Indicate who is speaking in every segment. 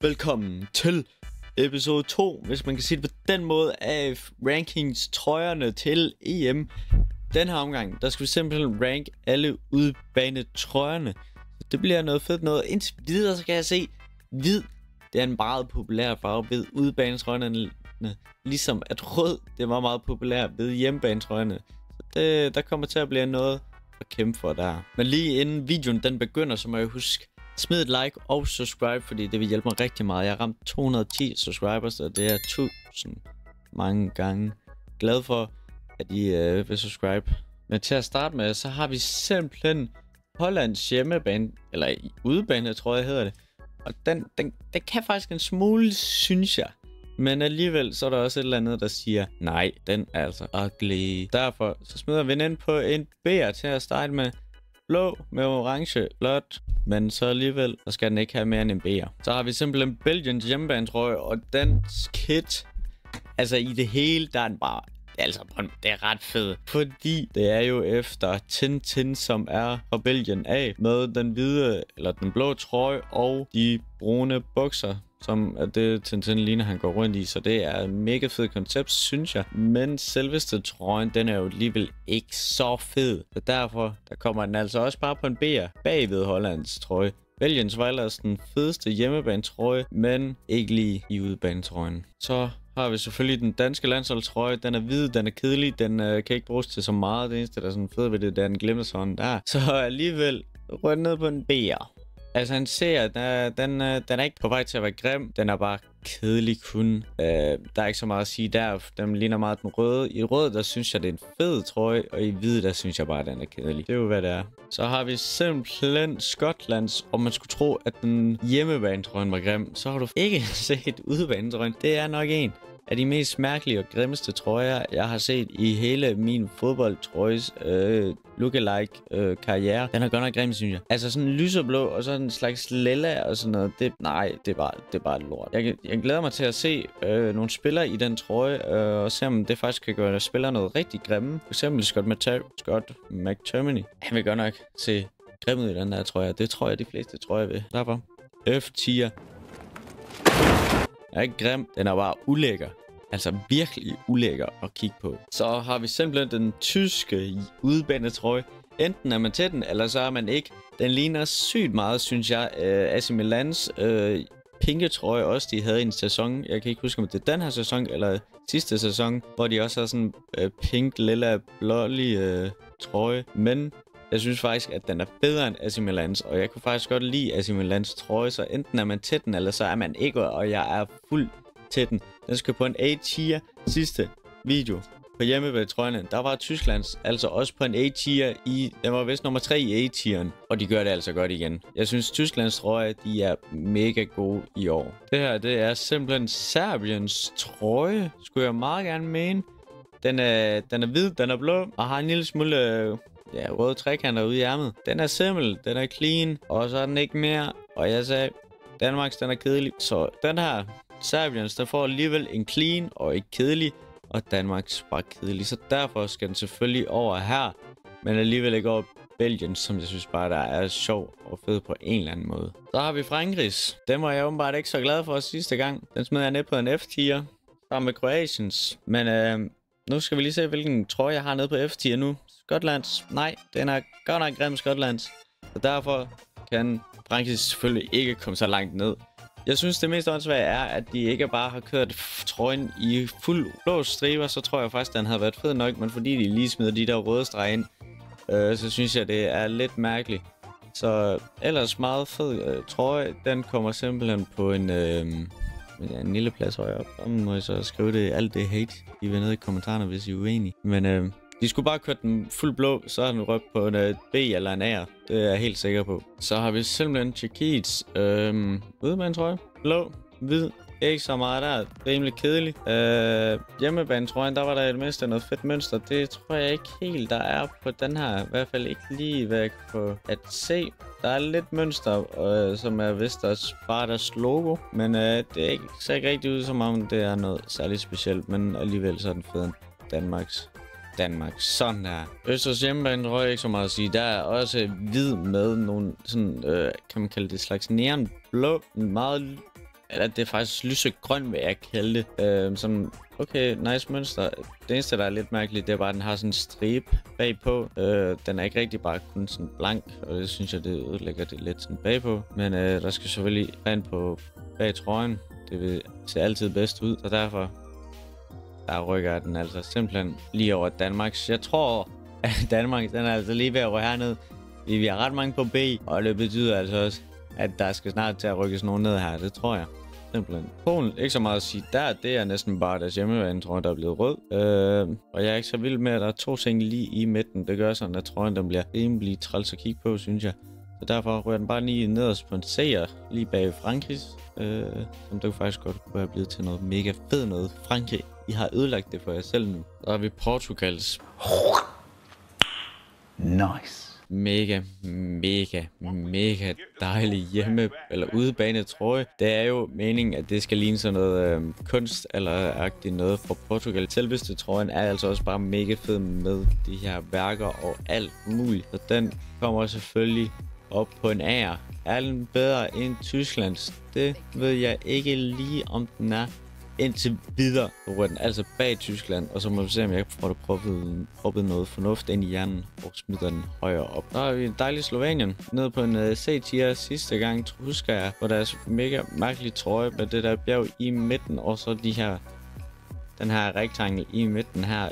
Speaker 1: Velkommen til episode 2, hvis man kan sige det på den måde, af rankings-trøjerne til EM. Den her omgang, der skal vi simpelthen rank alle udbanetrøjerne. Det bliver noget fedt noget. Indtil videre, så kan jeg se, hvid, det er en meget populær farve ved udbanetrøjerne. Ligesom at rød, det var meget populær ved hjemmebanetrøjerne. Så der kommer til at blive noget at kæmpe for der. Men lige inden videoen den begynder, så må jeg huske, smid et like og subscribe, fordi det vil hjælpe mig rigtig meget. Jeg har ramt 210 subscribers, og det er 1000 mange gange. Glad for, at I vil subscribe. Men til at starte med, så har vi simpelthen Hollands hjemmebane, eller udebane, tror jeg hedder det. Og den kan faktisk en smule, synes jeg. Men alligevel, så er der også et eller andet, der siger, nej, den er altså ugly. Derfor, så smider vi den ind på en B'er til at starte med. Blå med orange, blåt, men så alligevel, så skal den ikke have mere end en B'er. Så har vi simpelthen Belgiens hjemmebanetrøje, og den kit, altså i det hele, der er den bare, altså det er ret fed. Fordi det er jo efter Tintin, som er fra Belgien af, med den hvide, eller den blå trøje, og de brune bukser, som er det Tintin ligner han går rundt i. Så det er et mega fedt koncept, synes jeg. Men selveste trøjen, den er jo alligevel ikke så fed. Så derfor, der kommer den altså også bare på en B'er bagved Hollands trøje. Belgiens var ellers den fedeste hjemmebanetrøje, men ikke lige i udebanetrøjen. Så har vi selvfølgelig den danske landsholdstrøje. Den er hvid, den er kedelig, den kan ikke bruges til så meget. Det eneste, der er sådan fedt ved det, der den glemmer sådan der. Så alligevel rødt ned på en B'er. Altså han ser, den er ikke på vej til at være grim. Den er bare kedelig kun. Der er ikke så meget at sige der. Den ligner meget den røde. I rød, der synes jeg, det er en fed trøje. Og i hvid, der synes jeg bare, den er kedelig. Det er jo, hvad det er. Så har vi simpelthen Skotlands. Og man skulle tro, at den hjemmebanetrøjen var grim. Så har du ikke set udebanetrøjen. Det er nok en af de mest mærkelige og grimmeste trøjer, jeg har set i hele min fodboldtrøjes lookalike karriere. Den er godt nok grim, synes jeg. Altså sådan lyseblå og sådan en slags lilla og sådan noget. Det er bare lort. Jeg glæder mig til at se nogle spillere i den trøje og se om det faktisk kan gøre spillere noget rigtig grimme. For eksempel Scott McTominay. Han vil godt nok se grim ud i den der trøje. Det tror jeg de fleste trøjer vil. Derfor F-tier. Er ikke grim, den er bare ulækker. Altså virkelig ulækker at kigge på. Så har vi simpelthen den tyske udebanetrøje. Enten er man til den, eller så er man ikke. Den ligner sygt meget, synes jeg, AC Milans pinke trøje også, de havde i en sæson. Jeg kan ikke huske, om det er den her sæson, eller sidste sæson, hvor de også har sådan pink, lilla, blålig trøje. Men jeg synes faktisk, at den er bedre end AC Milans, og jeg kunne faktisk godt lide AC Milans trøje, så enten er man til den, eller så er man ikke, og jeg er fuld til den. Den skal på en A-tier. Sidste video på hjemmebanetrøjerne, der var Tysklands altså også på en A-tier den var vist nummer 3 i A-tieren, og de gør det altså godt igen. Jeg synes, Tysklands trøje, de er mega gode i år. Det her, det er simpelthen Serbiens trøje, skulle jeg meget gerne mene. Den er hvid, den er blå, og har en lille smule røde trekanter ude i ærmet. Den er simpel, den er clean, og så er den ikke mere. Og jeg sagde, Danmarks, den er kedelig. Så den her Serbiens, der får alligevel en clean og ikke kedelig, og Danmarks bare kedelig. Så derfor skal den selvfølgelig over her, men alligevel ikke over Belgien, som jeg synes bare, der er sjov og fed på en eller anden måde. Så har vi Frankrigs. Den var jeg åbenbart ikke så glad for sidste gang. Den smed jeg ned på en F-tier sammen med Kroatiens. Men nu skal vi lige se, hvilken trøje jeg har nede på F-tier nu. Skotlands. Nej, den er godt nok grim, Skotlands. Og derfor kan Frankrig selvfølgelig ikke komme så langt ned. Jeg synes, det mest åndssvage er, at de ikke bare har kørt trøjen i fuld blå striber, så tror jeg faktisk, den havde været fed nok. Men fordi de lige smider de der røde streger ind, så synes jeg, det er lidt mærkeligt. Så ellers meget fed trøje. Den kommer simpelthen på en lille plads højere op. Så må jeg så skrive det, alt det hate, I vil nede i kommentarerne, hvis I er uenige. Men de skulle bare køre den fuld blå, så har den røbt på en B eller en A. Det er jeg helt sikker på. Så har vi simpelthen Tjekkiets udebanetrøje. Blå, hvid, ikke så meget der. Rimelig kedelig. Hjemmebanetrøjen, der var der i det mindste noget fedt mønster. Det tror jeg ikke helt, der er på den her. I hvert fald ikke lige, hvad jeg kan få at se. Der er lidt mønster, som er vist også bare deres logo. Men det ser ikke rigtig ud, som om det er noget særligt specielt. Men alligevel så er den fed Danmark. Sådan der. Østers hjemmebane tror jeg ikke så meget at sige. Der er også hvid med nogle sådan, kan man kalde det slags neonblå. Meget Eller det er faktisk lysegrøn, vil jeg kalde det. Sådan, okay, nice mønster. Det eneste, der er lidt mærkeligt, det er bare, at den har sådan en stribe bagpå. Den er ikke rigtig bare kun sådan blank, og det synes jeg, det ødelægger det lidt sådan bagpå. Men der skal selvfølgelig rent på bag trøjen. Det vil se altid bedst ud, og derfor der rykker den altså simpelthen lige over Danmarks. Jeg tror, at Danmark, den er altså lige ved at rykke herned. Vi har ret mange på B, og det betyder altså også, at der skal snart til at rykkes nogen ned her. Det tror jeg. Simpelthen. Polen, ikke så meget at sige der. Det er næsten bare deres hjemmebane, tror jeg, der er blevet rød. Og jeg er ikke så vild med, at der er 2 ting lige i midten. Det gør sådan, at trøjen den bliver rimelig træls at kigge på, synes jeg. Så derfor rører den bare lige nederst på en seer, lige bag Frankrigs. Som det faktisk godt kunne have blevet til noget mega fed noget. Frankrig, I har ødelagt det for jer selv nu. Så har vi Portugals.
Speaker 2: Nice.
Speaker 1: Mega dejlig hjemme- eller udebane trøje. Det er jo meningen, at det skal ligne sådan noget kunst eller agtigt noget fra Portugal. Selveste trøjen er altså også bare mega fed med de her værker og alt muligt. Så den kommer selvfølgelig op på en A'er. Er den bedre end Tysklands? Det ved jeg ikke lige, om den er. Indtil videre ryger den altså bag Tyskland, og så må vi se, om jeg får proppet noget fornuft ind i hjernen og smider den højere op. Så har vi en dejlig Slovenien nede på en C-tier sidste gang, husker jeg, hvor deres mega mærkelige trøje med det der bjerg i midten, og så den her rektangel i midten her,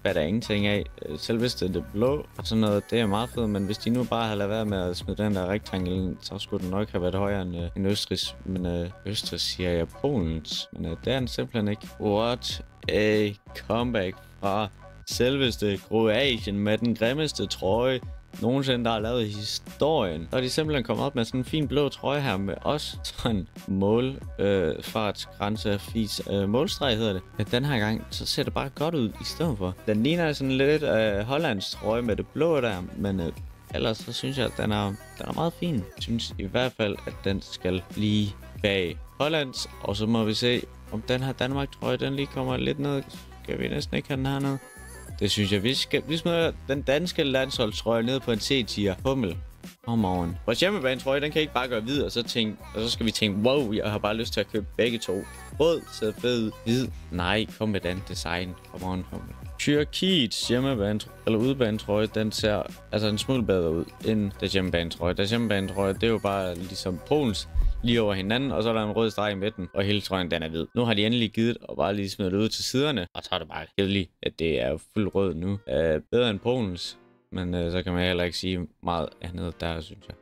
Speaker 1: hvad der er ingenting af. Selveste det blå og sådan noget, det er meget fedt, men hvis de nu bare havde lavet være med at smide den der rektangel, så skulle den nok have været højere end Østrigs. Men Østrig siger jeg Polens, men det er den simpelthen ikke. What a comeback fra selveste Kroatien med den grimmeste trøje nogensinde, der har lavet i historien. Så er de simpelthen kommet op med sådan en fin blå trøje her med også sådan målfartsgrænse fis målstreg hedder det. Men den her gang, så ser det bare godt ud i stedet for. Den ligner sådan lidt Hollands trøje med det blå der, men ellers så synes jeg, at den er meget fin. Jeg synes i hvert fald, at den skal lige bag Hollands, og så må vi se, om den her Danmark trøje, den lige kommer lidt ned. Skal vi næsten ikke have den her ned? Det synes jeg, vi smider den danske landsholdstrøje ned på en C-tier. Hummel. Om oven. Vores hjemmebane trøje, den kan ikke bare gøre hvid, og så skal vi tænke, wow, jeg har bare lyst til at købe begge to. Rød, så fed, hvid. Nej, kom med den design. Kom on, Hummel. Tyrkiets hjemmebane, eller udebane trøje, den ser altså en smule bedre ud end deres hjemmebane trøje. Deres hjemmebane trøje, det er jo bare ligesom Polens lige over hinanden, og så er der en rød streg i midten, og hele trøjen den er hvid. Nu har de endelig givet og bare lige smidt det ud til siderne, og så er det bare kedeligt, at det er fuld rød nu. Bedre end Polens, men så kan man heller ikke sige meget andet der, synes jeg.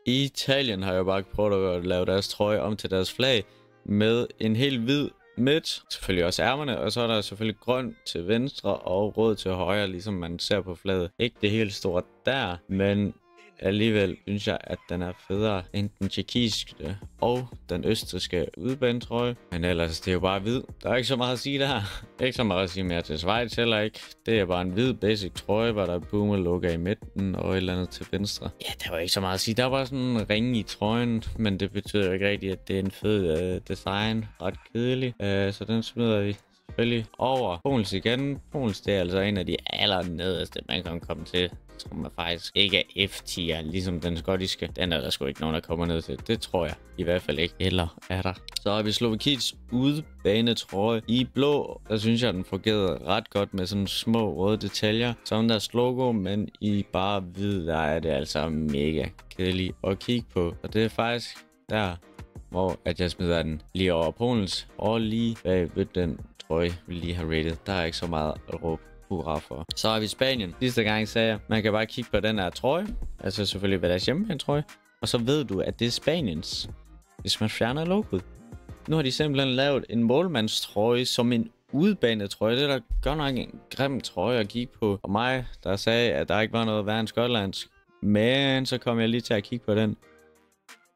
Speaker 1: I Italien har jeg bare prøvet at lave deres trøje om til deres flag med en helt hvid midt, selvfølgelig også ærmerne, og så er der selvfølgelig grøn til venstre og rød til højre, ligesom man ser på flaget. Ikke det helt store der, men alligevel synes jeg, at den er federe end den tjekkiske og den østrigske udebanetrøje. Men ellers, det er jo bare hvid. Der er ikke så meget at sige der. Ikke så meget at sige mere til Schweiz heller ikke. Det er bare en hvid basic trøje, hvor der er Puma-logo i midten og et eller andet til venstre. Ja, der var ikke så meget at sige. Der var sådan en ring i trøjen, men det betyder jo ikke rigtigt, at det er en fed design. Ret kedelig. Så den smider vi selvfølgelig over. Polens igen. Polens, det er altså en af de allernederste, man kan komme til. Som er faktisk ikke er F-tier, ligesom den skottiske. Den er der sgu ikke nogen, der kommer ned til. Det tror jeg i hvert fald ikke. Eller er der? Så har vi Slovakiets udebanetrøje i blå. Der synes jeg, den fungerede ret godt med sådan små røde detaljer. Som deres logo, men i bare hvid, der er det altså mega kedeligt at kigge på. Og det er faktisk der, hvor at jeg smider den lige over Polens. Og lige bag ved den trøje, vi lige har rated. Der er ikke så meget at råbe hurra for. Så har vi Spanien. Sidste gang sagde jeg, man kan bare kigge på den her trøje. Altså selvfølgelig hvad deres hjemmebane trøje. Og så ved du, at det er Spaniens. Hvis man fjerner logoet. Nu har de simpelthen lavet en målmandstrøje som en udebanetrøje. Det er da godt nok en grim trøje at kigge på. Og mig, der sagde, at der ikke var noget værre end skotlandsk. Men så kom jeg lige til at kigge på den.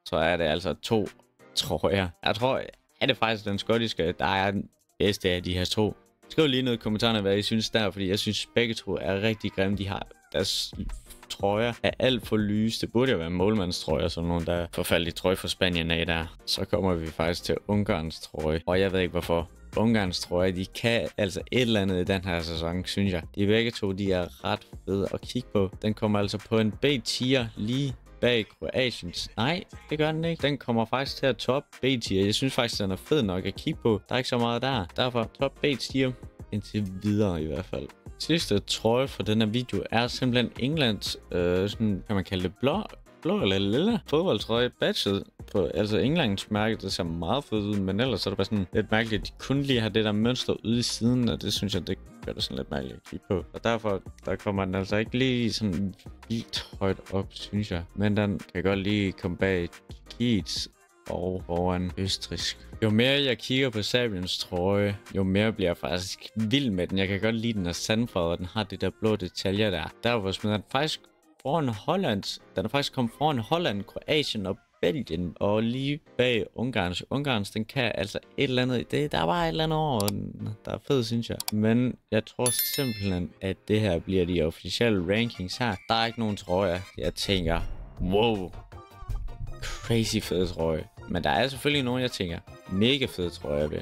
Speaker 1: Så er det altså 2 trøjer. Jeg tror, er det faktisk den skottiske, der er den bedste af de her 2. Skriv lige noget i kommentarerne, hvad I synes der, fordi jeg synes begge to er rigtig grimme. De har deres trøjer er alt for lyse. Det burde jo være målmandstrøjer, sådan nogle der forfærdelige trøje for Spanien af der. Så kommer vi faktisk til Ungarns trøje, og jeg ved ikke hvorfor. Ungarns trøje, de kan altså et eller andet i den her sæson, synes jeg. De begge to, de er ret fede at kigge på. Den kommer altså på en B-tier lige bag Kroatiens. Nej, det gør den ikke. Den kommer faktisk til at top B-tier. Jeg synes faktisk, den er fed nok at kigge på. Der er ikke så meget der. Derfor top B-tier indtil videre i hvert fald. Sidste trøje for denne video er simpelthen Englands, sådan kan man kalde det blå eller lilla fodboldtrøje badget på, altså Englands mærke. Det ser meget fedt ud, men ellers er det bare sådan lidt mærkeligt, at de kun lige har det der mønster ude i siden, og det synes jeg, det gør det sådan lidt mærkeligt at kigge på. Og derfor, der kommer den altså ikke lige sådan vildt højt op, synes jeg. Men den kan godt lige komme bag Tjekkiets og foran østrigsk. Jo mere jeg kigger på Sabiens trøje, jo mere bliver jeg faktisk vild med den. Jeg kan godt lide den er sandfarvet, og den har det der blå detaljer der. Derfor smider den faktisk foran Holland. Den er faktisk kommet foran Holland, Kroatien og Belgien, og lige bag Ungarns. Ungarns, den kan altså et eller andet. Der er bare et eller andet over den, der er fed, synes jeg. Men jeg tror simpelthen, at det her bliver de officielle rankings her. Der er ikke nogen trøjer, jeg tænker, wow, crazy fed trøje. Men der er selvfølgelig nogen, jeg tænker, mega fede trøjer ved.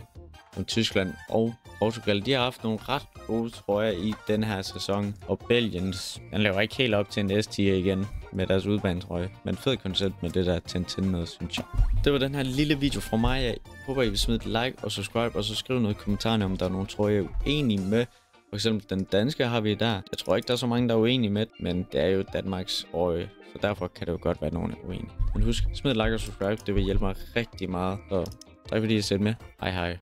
Speaker 1: Som Tyskland og Portugal, de har haft nogle ret gode trøjer i den her sæson. Og Belgien, den lever ikke helt op til en S-tier igen med deres udbanetrøje. Men fed koncept med det der Tintin noget, synes jeg. Det var den her lille video fra mig. Jeg håber, I vil smide et like og subscribe, og så skriv noget i kommentarerne, om der er nogle trøjer, jeg er uenige med. For eksempel den danske har vi der. Jeg tror ikke, der er så mange, der er uenige med, men det er jo Danmarks trøje. Så derfor kan det jo godt være, nogen er uenige. Men husk, smid et like og subscribe. Det vil hjælpe mig rigtig meget. Så tak fordi I har set med. Hej hej.